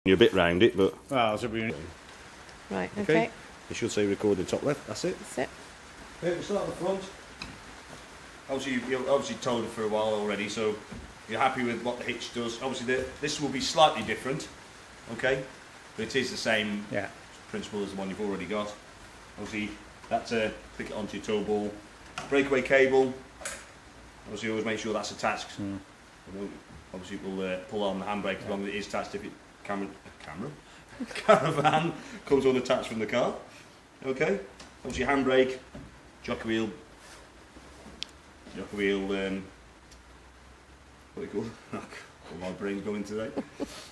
You're a bit round it, but... Well, it's a bit... Right, okay. It should say record in top left, that's it. That's it. Okay, we'll start at the front. Obviously, you've obviously towed it for a while already, so you're happy with what the hitch does. Obviously, this will be slightly different, okay? But it is the same principle as the one you've already got. Obviously, that's a click it onto your tow ball. Breakaway cable. Obviously, always make sure that's attached. Obviously, it will pull on the handbrake as long as it is attached. If it caravan comes unattached from the car. Okay. Obviously, handbrake, jockey wheel. What do you call it? Oh, my brain's going today.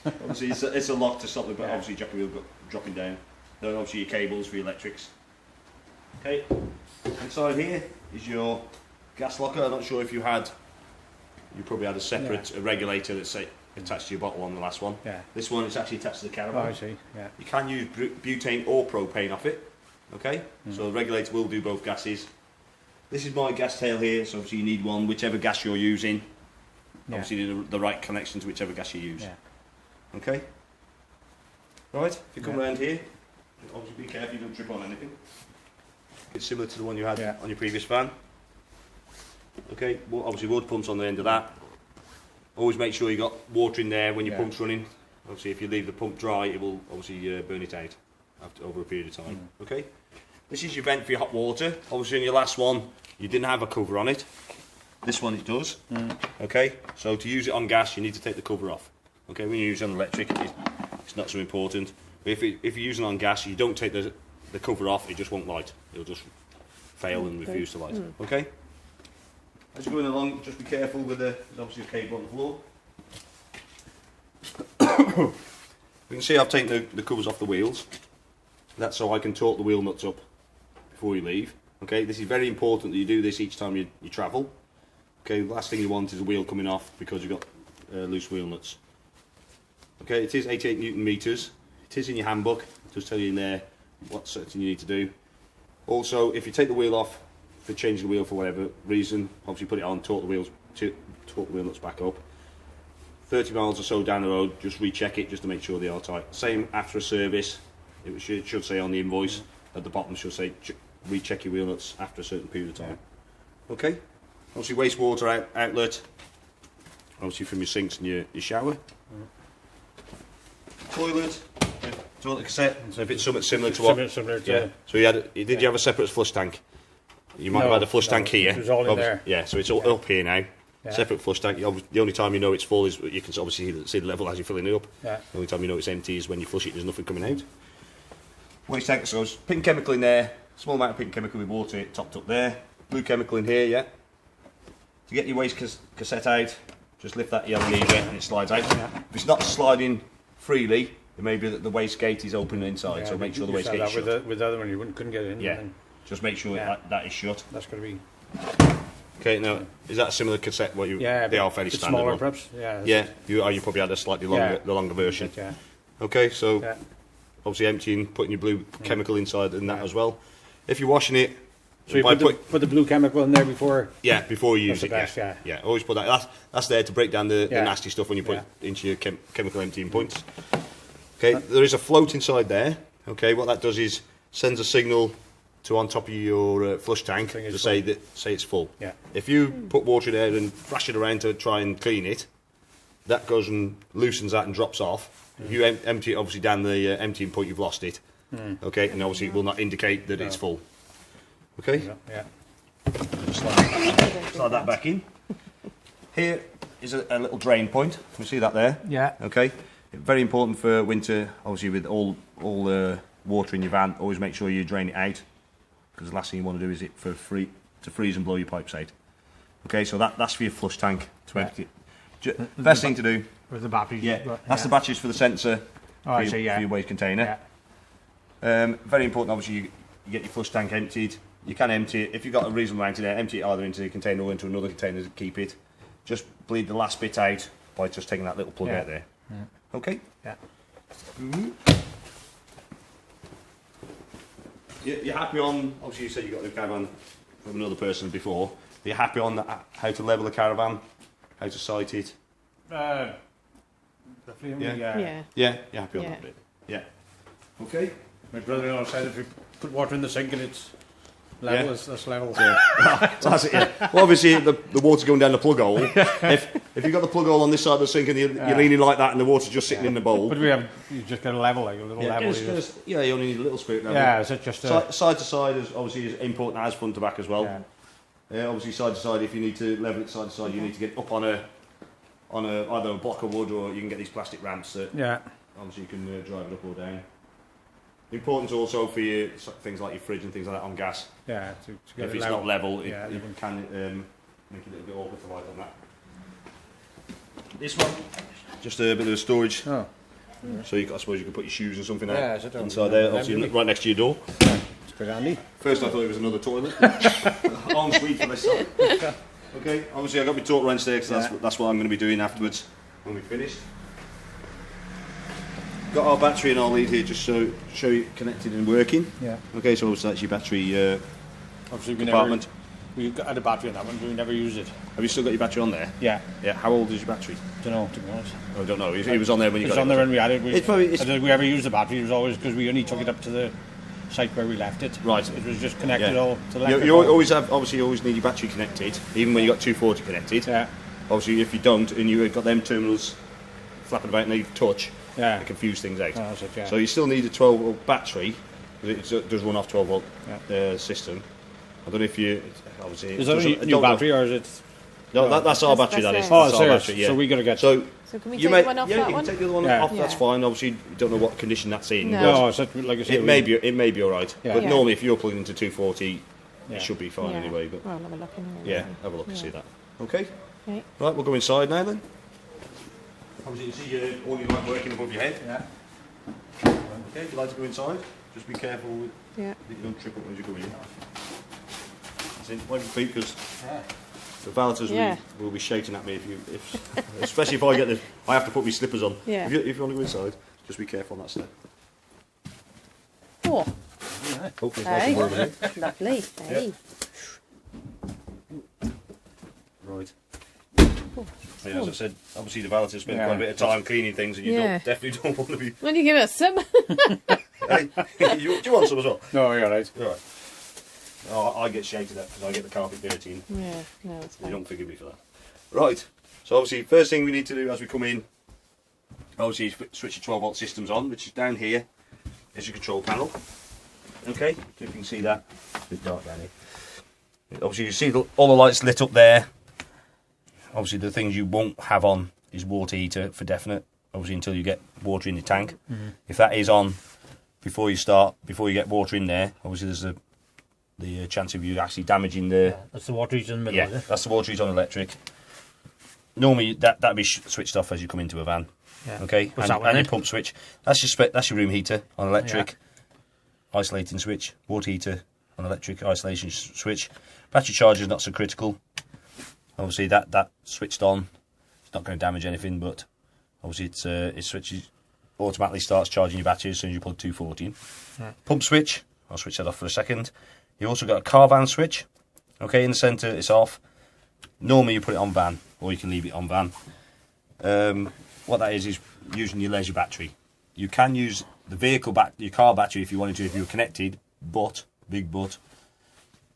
Obviously, it's a lock to stop the, but obviously, jockey wheel dropping down. Then, obviously, your cables for your electrics. Okay. Inside here is your gas locker. I'm not sure if you probably had a separate regulator that's attached to your bottle on the last one. Yeah. This one is actually attached to the caravan. Oh, I see. Yeah. You can use butane or propane off it. Okay. So the regulator will do both gases. This is my gas tail here, so obviously you need one, whichever gas you're using. Obviously the right connection to whichever gas you use. Yeah. Okay. Right. If you come around here, obviously be careful you don't trip on anything. It's similar to the one you had on your previous van. Okay, well, obviously water pumps on the end of that. Always make sure you got water in there when your pump's running. Obviously if you leave the pump dry, it will obviously burn it out over a period of time. Okay. This is your vent for your hot water. Obviously in your last one, you didn't have a cover on it. This one it does. Okay, so to use it on gas, you need to take the cover off. Okay, when you use it on electric, it's not so important. But if you're using it on gas, you don't take the cover off, it just won't light. It'll just fail and refuse to light. Okay. As you're going along, just be careful with there's obviously a cable on the floor. You can see I've taken the covers off the wheels. That's so I can torque the wheel nuts up before you leave. Okay, this is very important that you do this each time you travel. Okay, the last thing you want is a wheel coming off because you've got loose wheel nuts. Okay, it is 88 Newton meters. It is in your handbook. It does tell you in there what setting you need to do. Also, if you take the wheel off for changing the wheel for whatever reason, obviously put it on, torque the wheel nuts back up. 30 miles or so down the road, just recheck it just to make sure they are tight. Same after a service. It should say on the invoice at the bottom, should say recheck your wheel nuts after a certain period of time. Okay. Obviously wastewater outlet. Obviously from your sinks and your shower. Toilet. Toilet cassette. So if it's something similar to what? Similar to So did you have a separate flush tank? You might have had a flush tank here. It was all in there. Yeah, so it's all up here now. Separate flush tank. The only time you know it's full is you can obviously see the level as you're filling it up. The only time you know it's empty is when you flush it. There's nothing coming out. Waste tank. So pink chemical in there. Small amount of pink chemical with water topped up there. Blue chemical in here. To get your waste cassette out, just lift that yellow lever and it slides out. If it's not sliding freely, it may be that the waste gate is open inside. So make sure the waste gate is shut. With the other one, you couldn't get it in. Yeah. Just make sure that is shut. That's going to be. Okay, now is that a similar cassette? What you? Yeah, they are fairly standard. Smaller, perhaps. You probably had a slightly longer version. Okay, so obviously emptying, putting your blue chemical inside and that as well. If you're washing it, so you put the blue chemical in there before. Yeah, before you use it. Best, yeah. Always put that. That's there to break down the nasty stuff when you put it into your chemical emptying points. Okay, there is a float inside there. Okay, what that does is sends a signal to on top of your flush tank to say it's full. Yeah. If you put water in there and thrash it around to try and clean it, that goes and loosens that and drops off. If you empty it obviously down the emptying point, you've lost it. Okay, and obviously it will not indicate that it's full. Okay. Yeah. Slide that back in. Here is a little drain point. Can you see that there? Yeah. Okay. Very important for winter. Obviously, with all the water in your van, always make sure you drain it out, because the last thing you want to do is to freeze and blow your pipes out. Okay, so that's for your flush tank to empty it. Best thing to do. With the batteries. That's the batteries for the sensor for your waste container. Very important, obviously, you get your flush tank emptied. You can empty it, if you've got a reasonable amount in there, empty it either into the container or into another container to keep it. Just bleed the last bit out by just taking that little plug out there. Okay? Yeah. You're happy on, obviously you said you got the caravan from another person before. Are you happy on how to level the caravan? How to site it? Yeah. Yeah, you're happy on Yeah. that bit. Yeah. Okay. My brother-in-law said if you put water in the sink and it's level, that's level. That's it, yeah. Well, obviously, the water's going down the plug hole. If you've got the plug hole on this side of the sink and you're leaning like that and the water's just sitting in the bowl. But you just get a level, like a little level. You only need a little spirit level. Yeah, is it just side to side is obviously as important as front to back as well. Yeah. Obviously, side to side, if you need to level it side to side, you need to get up on either a block of wood, or you can get these plastic ramps that obviously you can drive it up or down. Important also for your things like your fridge and things like that on gas. Yeah, to get if it it's level. not level, it Yeah, can make it a little bit awkward to light on that. This one, just a bit of storage. Oh. So I suppose you can put your shoes or something Yeah, inside there, obviously right next to your door. It's pretty handy. First I thought it was another toilet. En suite for this side. Okay, obviously I've got my torque wrench there because that's what I'm going to be doing afterwards when we've finished. Got our battery and our lead here just so show you connected and working. Yeah. Okay, so that's your battery Obviously compartment. We had a battery on that one, but we never used it. Have you still got your battery on there? Yeah. Yeah. How old is your battery? Don't know, to be honest. Oh, I don't know. It was on there when you It was got on it. there when we had it. I don't think we ever used the battery. It was always because we only took it up to the site where we left it. Right. It was just connected all to the You always have, obviously, you always need your battery connected, even when you got 240 connected. Yeah. Obviously, if you don't and you've got them terminals flapping about and they touch, Yeah. it confuse things out. Oh, that's it, yeah. So you still need a 12 volt battery, because it does run off 12 volt system. I don't know if you obviously. Is that a new battery or is it? No, that's our battery. That is. That's Oh, That's our serious. battery. Yeah. So we got to get. So can we you take one off you that can one? take the other one Yeah. off. That's Yeah. fine. Obviously, you don't know what condition that's in. No. but No, so like I said, it may be all right. Yeah. But Yeah. normally, if you're plugging into 240, Yeah. it should be fine Yeah. anyway. But Well, I'll have a look in there. yeah, have a look and Yeah. see that. Okay. Okay. Right, we'll go inside now then. Obviously, you can see all your light working above your head. Yeah. Okay, if you like to go inside, just be careful with, Yeah. that you don't trip up as you go in. That's it. Wipe your feet because the valeters will be shouting at me if especially if I have to put my slippers on. Yeah. If you want to go inside, just be careful on that step. Oh, Oh, there's hey. nothing over there. Lovely. Hey. Right. Yeah, as I said, obviously the valeters spend quite a bit of time cleaning things, and you definitely don't want to be. Will you give us some? Hey, do you want some as well? No, you're right. Right. Oh, I get shouted at because I get the carpet dirty, and Yeah, no, it's you fine. don't forgive me for that. Right. So obviously, first thing we need to do as we come in, obviously, is switch your 12 volt systems on, which is down here. Is your control panel. Okay, so you can see that. It's a bit dark down here. Obviously, you see all the lights lit up there. Obviously, the things you won't have on is water heater for definite. Obviously, until you get water in the tank. If that is on before you get water in there, obviously there's the chance of you actually damaging the. That's the water heater in the middle. Yeah, Is it? that's the water heater on electric. Normally, that'd be switched off as you come into a van. Yeah. Okay, What's that and one your then? pump switch. That's your room heater on electric. Isolating switch. Water heater on electric. Isolation switch. Battery charger is not so critical. Obviously, that switched on. It's not going to damage anything, but obviously it switches automatically starts charging your battery as soon as you plug 240 in. Yeah. Pump switch. I'll switch that off for a second. You also got a car van switch. Okay, in the centre it's off. Normally you put it on van, or you can leave it on van. What that is using your leisure battery. You can use the your car battery if you wanted to, if you were connected, but, big but,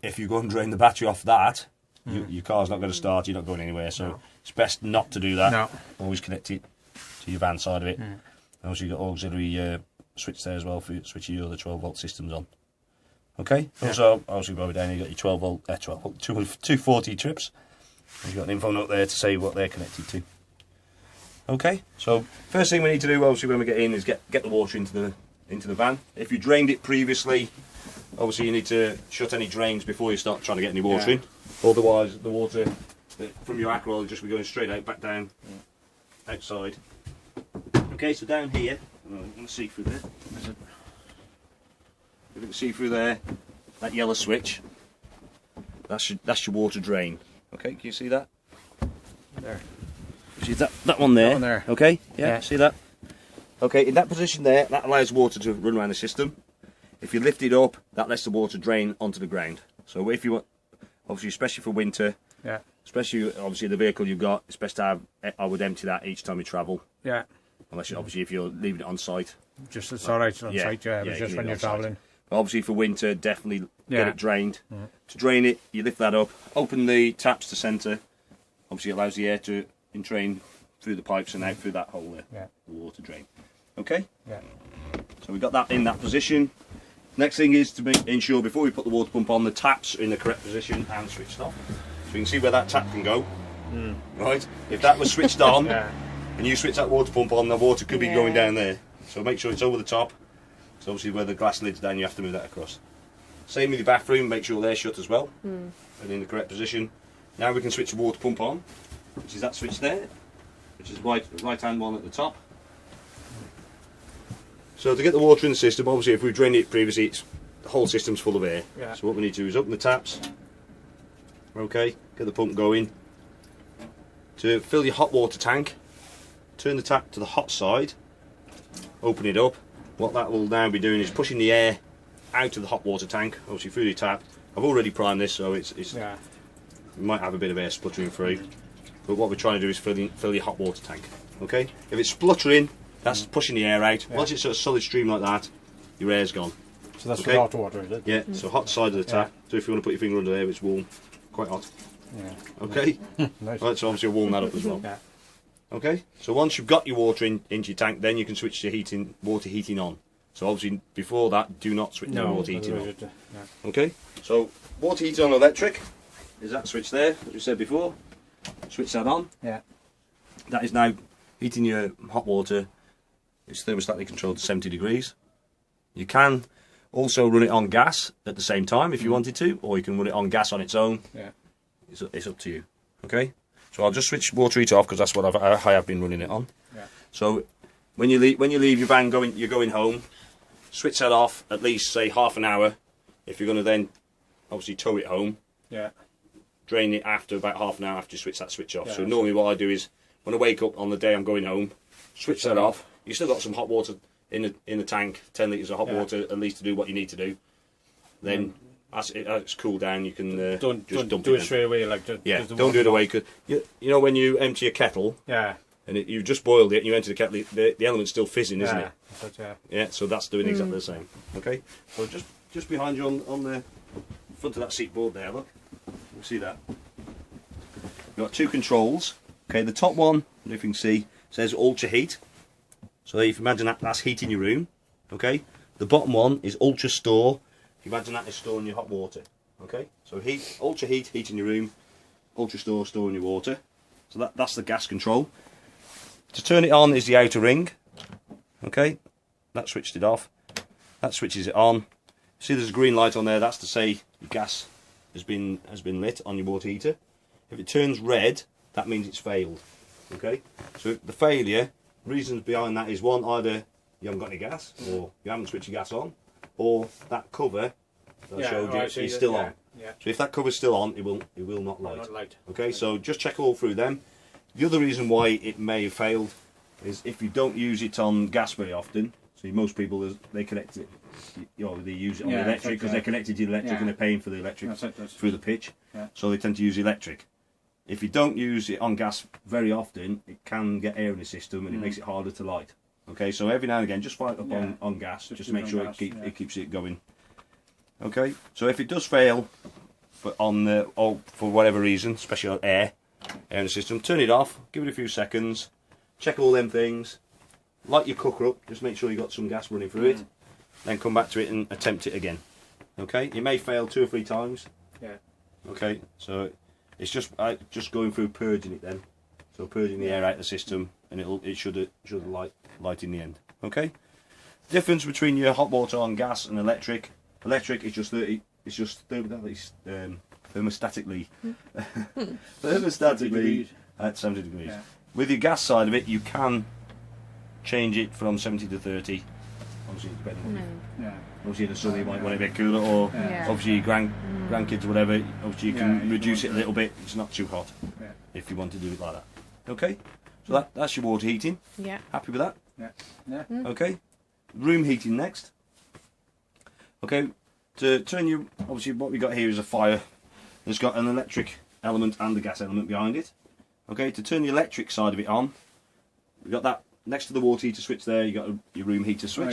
if you go and drain the battery off that, your car's not going to start, you're not going anywhere, so it's best not to do that. No. Always connect it to your van side of it. And also you've got auxiliary switch there as well for switching your other 12 volt systems on. Okay, also probably down here you've got your 12 volt, 240 trips. You've got an info note there to say what they're connected to. Okay, so first thing we need to do, obviously, when we get in, is get the water into the van. If you drained it previously, obviously you need to shut any drains before you start trying to get any water in. Otherwise, the water from your aqua will just be going straight out, back down, outside. Okay, so down here, I'm going to see through there. If you can see through there, that yellow switch, that's your water drain. Okay, can you see that? There. See that one there? That one there. Okay, yeah, see that? Okay, in that position there, that allows water to run around the system. If you lift it up, that lets the water drain onto the ground. So if you want, obviously, especially for winter, especially obviously the vehicle you've got, it's best to have, I would empty that each time you travel. Yeah. unless obviously if you're leaving it on site. Just it's alright on Yeah, site, yeah, yeah, but you just can when leave you're it on site. travelling. But obviously for winter, definitely get Yeah. it drained. To drain it, you lift that up, open the taps to centre. Obviously it allows the air to entrain through the pipes and out through that hole there, Yeah. the water drain. Okay? Yeah. So we've got that in that position. Next thing is to ensure before we put the water pump on, the taps are in the correct position and switched off. So you can see where that tap can go. Right? If that was switched on Yeah. and you switch that water pump on, the water could be Yeah. going down there. So make sure it's over the top. So obviously where the glass lid's down, you have to move that across. Same with your bathroom, make sure they're shut as well and in the correct position. Now we can switch the water pump on, which is that switch there, which is the right hand one at the top. So to get the water in the system, obviously if we've drained it previously, the whole system's full of air. Yeah. So what we need to do is open the taps, okay, get the pump going. To fill your hot water tank, turn the tap to the hot side, open it up. What that will now be doing is pushing the air out of the hot water tank, obviously through the tap. I've already primed this, so it's Yeah. you might have a bit of air spluttering through. But what we're trying to do is fill your hot water tank. Okay? If it's spluttering, that's pushing the air out. Yeah. Once it's a solid stream like that, your air's gone. So that's Okay. for hot water, is it? Yeah, so hot side of the tap. So if you want to put your finger under there, it's warm, quite hot. Yeah. Okay? Nice. Right, so obviously I'll warm that up as well. Yeah. Okay? So once you've got your water into your tank, then you can switch the water heating on. So obviously before that, do not switch the water heating on. Yeah. Okay? So water heating on electric is that switch there, as we said before. Switch that on. Yeah. That is now heating your hot water. It's thermostatically controlled to 70 degrees. You can also run it on gas at the same time if you wanted to, or you can run it on gas on its own. Yeah. It's up to you. Okay? So I'll just switch water heater off because that's what I have been running it on. Yeah. So when you leave your van you're going home, switch that off at least say half an hour. If you're going to then obviously tow it home, Yeah. drain it after about half an hour after you switch that switch off. Yeah, So normally what I do is when I wake up on the day I'm going home, switch that off. You still got some hot water in the tank, 10 litres of hot water at least to do what you need to do. Then as it's cooled down, you can Don't dump do it in. straight away. Like Yeah, don't do it away. Cause you know when you empty a kettle Yeah. and you've just boiled it and you empty the kettle, the element's still fizzing, isn't Yeah. it? That's it, yeah. Yeah, so that's doing exactly the same. Okay, so just behind you on the front of that seat board there, look. You see that? You've got two controls. Okay, the top one, if you can see, says ultra heat. So if you imagine that's heating your room. Okay, the bottom one is ultra store. If you imagine that is storing your hot water. Okay, so ultra heating your room, ultra store, storing your water. So that's the gas control. To turn it on is the outer ring. Okay, that switched it off. That switches it on. See, there's a green light on there. That's to say the gas has been lit on your water heater. If it turns red, that means it's failed. Okay, so the failure reasons behind that is one, either you haven't got any gas, or you haven't switched your gas on, or that cover that I showed you is still on. Yeah. So if that cover's still on, it will not light. Not light. Okay, so just check all through them. The other reason why it may have failed is if you don't use it on gas very often. So most people, they connect it, they use it on the Yeah, electric because they're connected to the electric and they're paying for the electric That's through the pitch. Yeah. So they tend to use electric. If you don't use it on gas very often, it can get air in the system and it makes it harder to light. Okay, so every now and again, just fire it up on gas, just to make sure it keeps it going. Okay, so if it does fail for whatever reason, especially on air in the system, turn it off, give it a few seconds, check all them things, light your cooker up, just make sure you've got some gas running through it, then come back to it and attempt it again. Okay, it may fail 2 or 3 times. Yeah. Okay, so it's just going through purging it then, so purging the air out of the system, and it should light in the end. Okay, difference between your hot water on gas and electric. Electric is just thermostatically at 70 degrees. Yeah. With your gas side of it, you can change it from 70 to 30. Obviously, depending on Yeah. obviously in the summer you might want it a bit cooler, or Yeah. obviously your grandkids or whatever. Obviously you can reduce it a little bit. It's not too hot Yeah. if you want to do it like that. Okay, so that's your water heating. Yeah. Happy with that? Yeah. Yeah. Okay, room heating next. Okay, to turn you, obviously what we got here is a fire. It's got an electric element and a gas element behind it. Okay, to turn the electric side of it on, we've got that next to the water heater switch there, you got your room heater switch.